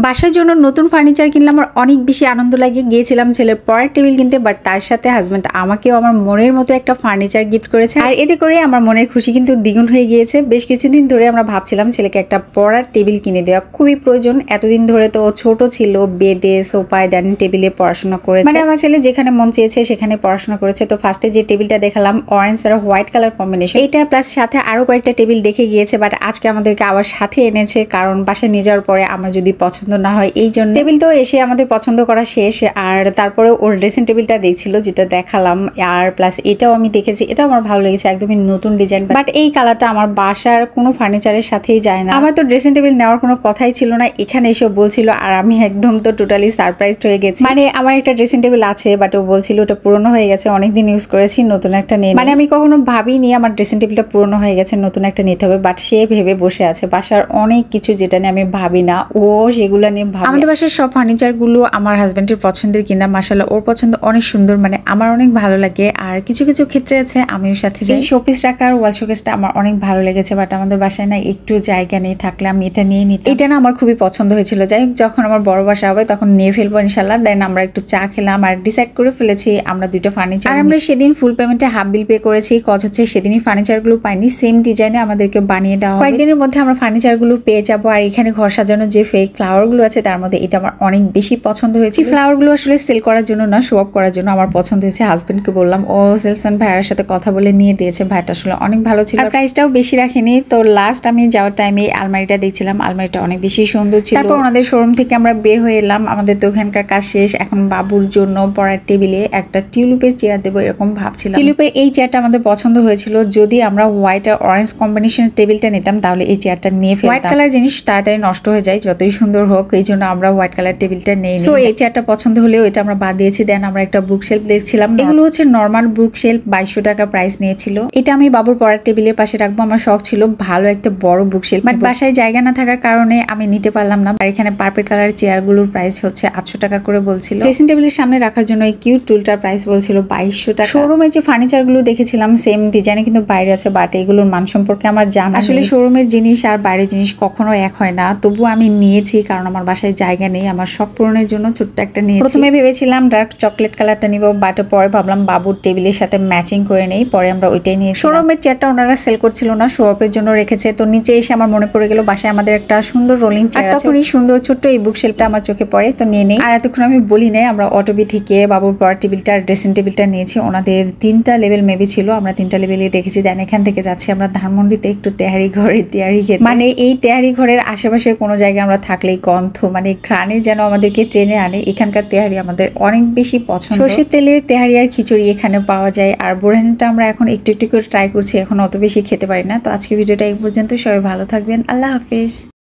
বাসার জন্য নতুন ফার্নিচার কিনলে আমার অনেক বেশি আনন্দ লাগে। গিয়েছিলাম ছেলের পড়ার টেবিল কিনতে, বাট তার সাথে হাজব্যান্ড আমাকেও আমার মনের মতো একটা ফার্নিচার গিফট করেছে, আর এতে করে আমার মনের খুশি কিন্তু দ্বিগুণ হয়ে গিয়েছে। বেশ কিছুদিন ধরে আমরা ভাবছিলাম ছেলেকে একটা পড়ার টেবিল কিনে দেওয়া খুবই প্রয়োজন। এতদিন ধরে তো ছোট ছিল, বেডে, সোফায়, ডাইনিং টেবিলে পড়াশোনা করেছে, মানে আমার ছেলে যেখানে মন চেয়েছে সেখানে পড়াশোনা করেছে। তো ফার্স্টে যে টেবিলটা দেখালাম অরেঞ্জ আর হোয়াইট কালার কম্বিনেশন, এটা প্লাস সাথে আরো কয়েকটা টেবিল দেখে গিয়েছে, বাট আজকে আমাদেরকে আবার সাথে এনেছে, কারণ বাসায় নিয়ে যাওয়ার পরে আমার যদি পছন্দ না হয় এই জন্য। টেবিল তো এসে আমাদের পছন্দ করা শেষ, আর তারপরে ওর ড্রেসিং টেবিলটা দেখছিল যেটা দেখালাম, আর প্লাস এটাও আমি দেখেছি, এটাও আমার ভালো লেগেছে, একদমই নতুন ডিজাইন, বাট এই কালারটা আমার বাসার কোনো ফার্নিচারের সাথেই যায় না। আমার তো ড্রেসিং টেবিল নেওয়ার কোনো কথাই ছিল না, এখানে এসে বলছিল, আর আমি একদম তো টোটালি সারপ্রাইজড হয়ে গেছি। মানে আমার একটা ড্রেসিং টেবিল আছে, বাট ও বলছিল ওটা পুরনো হয়ে গেছে, অনেকদিন ইউজ করেছি, নতুন একটা নিয়ে। মানে আমি কখনো ভাবিনি আমার ড্রেসিং টেবিলটা পুরনো হয়ে গেছে, নতুন একটা নিতে হবে, বাট সে ভেবে বসে আছে। বাসার অনেক কিছু যেটা নিয়ে আমি ভাবি না, ও সেগুলো নিয়ে ভাবে। আমাদের বাসার সব ফার্নিচার গুলো আমার হাজবেন্ডের পছন্দের কিনা, মাশাআল্লাহ ওর পছন্দ অনেক সুন্দর, মানে আমার অনেক ভালো লাগে। আর কিছু কিছু ক্ষেত্রে আছে আমি ওর সাথে যাই। শোপিস রাখার ওয়াল শোকেসটা আমার অনেক ভালো লেগেছে, বাট আমাদের বাসায় না একটু জায়গা নেই, থাকলে আমি এটা নিয়ে নিতাম। এটা না আমার খুবই পছন্দ হয়েছিল। যাই হোক, যখন আমার বড় বাসা হবে তখন নিয়ে ফেলবো ইনশাল্লাহ। দেন আমরা একটু চা খেলাম আর ডিসাইড করে ফেলেছি আমরা দুইটা ফার্নিচার। আর আমরা সেদিন ফুল পেমেন্টে হাফ বিল পে করেছি, কজ হচ্ছে সেদিনই ফার্নিচার গুলো পাইনি, সেম ডিজাইনে আমাদেরকে বানিয়ে দেওয়া। কয়েকদিনের মধ্যে আমরা ফার্নিচার গুলো পেয়ে যাবো। আর এখানে ঘর সাজানোর যে ফেক ফ্লাওয়ার গুলো আছে তার মধ্যে এটা আমার অনেক বেশি পছন্দ হয়েছে। ফ্লাওয়ার গুলো আসলে সেল করার জন্য না, শো অফ করার জন্য আমার পছন্দ হয়েছে। হাজবেন্ডকে বললাম, ও সেলসম্যান ভাইয়ার সাথে কথা বলে নিয়ে দিয়েছে, ভাইটা আসলে অনেক ভালো ছিল, আর প্রাইসটাও বেশি রাখেনি। তো লাস্ট আমি যাওয়ার টাইমে আলমারিটা দেখছিলাম, আলমারিটা অনেক বেশি সুন্দর ছিল। তারপর ওনাদের শোরুম থেকে আমরা বের হয়ে এলাম, আমাদের তো ওখানকার কাজ শেষ। এখন বাবুর জন্য পড়ার টেবিলে একটা টিউলিপের চেয়ার দেবো এরকম ভাবছিলাম। টিউলিপের এই চেয়ারটা আমাদের পছন্দ হয়েছিল, যদি আমরা হোয়াইট আর অরেঞ্জ কম্বিনেশনের টেবিলটা নিতাম তাহলে এই চেয়ারটা নিয়ে ফেলতাম। হোয়াইট কালার জিনিস তাড়াতাড়ি নষ্ট হয়ে যায় যতই সুন্দর হোক, এই জন্য আমরা হোয়াইট কালার টেবিলটা নেই। সো এই চেয়ারটা পছন্দ হলেও এটা আমরা বাদ দিয়েছি। দেন আমরা একটা বুক শেলফ দেখছিলাম, এগুলো হচ্ছে নর্মাল বুক শেলফ, 2200 টাকা প্রাইস নিয়েছিল। এটা আমি বাবুর পড়ার টেবিলের পাশে রাখবো, আমার শখ ছিল ভালো একটা বড় বুক শেলফ, বাট বাসায় জায়গা না থাকার কারণে আমি নিতে পারলাম না। আর এখানে পার্পল কালার চেয়ার গুলোর প্রাইস হচ্ছে 800 টাকা করে বলছিল। ড্রেসিং টেবিলের সামনে রাখার জন্য এই কিউট টুলটার প্রাইস বলছিল 2200 টাকা। শোরুমে যে ফার্নিচার গুলো দেখেছিলাম সেম ডিজাইনে কিন্তু বাইরে আছে, বাট এগুলোর মান সম্পর্কে আমার জানা। আসলে শোরুমের জিনিস আর বাইরের জিনিস কখনো এক হয় না, তবু আমি নিয়েছি কারণ আমার বাসায় জায়গা নেই, আমার শখ পূরণের জন্য ছোট্ট একটা নিয়েছি। প্রথমে ভেবেছিলাম ডার্ক চকলেট কালারটা নিব, বাট পরে ভাবলাম বাবুর টেবিলের সাথে ম্যাচিং করে নেই, পরে আমরা ওইটাই নিয়েছি। শোরুমের চেয়ারটা ওনারা সেল করছিল না, শো অফের জন্য রেখেছে। তো নিচে এসে আমার মনে পড়ে গেল বাসায় আমাদের একটা সুন্দর রোলিং চেয়ার আছে, তখনই সুন্দর ছোট্ট এই বুক শেলফটা আমার চোখে পড়ে, তো নিয়ে নেই। আর এতক্ষণ আমি বলি নাই, আমরা অটোবি থেকে বাবুর পড়ার টেবিলটা আর ড্রেসিং টেবিলটা নিয়েছি। ওনাদের 3টা লেভেল মেবি ছিল, আমরা 3টা লেভেলে দেখেছি। দেন এখান থেকে যাচ্ছি আমরা ধানমন্ডিতে একটু তেহারি ঘরে তেহারি খেতে। মানে এই তেহারি ঘরের আশেপাশে কোনো জায়গায় আমরা থাকলেই গন্ধ, মানে ঘ্রাণে যেন আমাদেরকে টেনে আনে। এখানকার তেহারি আমাদের অনেক বেশি পছন্দ। সর্ষের তেলের তেহারি আর খিচুড়ি এখানে পাওয়া যায়। আর বোরহানিটা আমরা এখন একটু একটু করে ট্রাই করছি, এখন অত বেশি খেতে পারি না। তো আজকে ভিডিওটা এই পর্যন্ত, সবাই ভালো থাকবেন, আল্লাহ হাফেজ।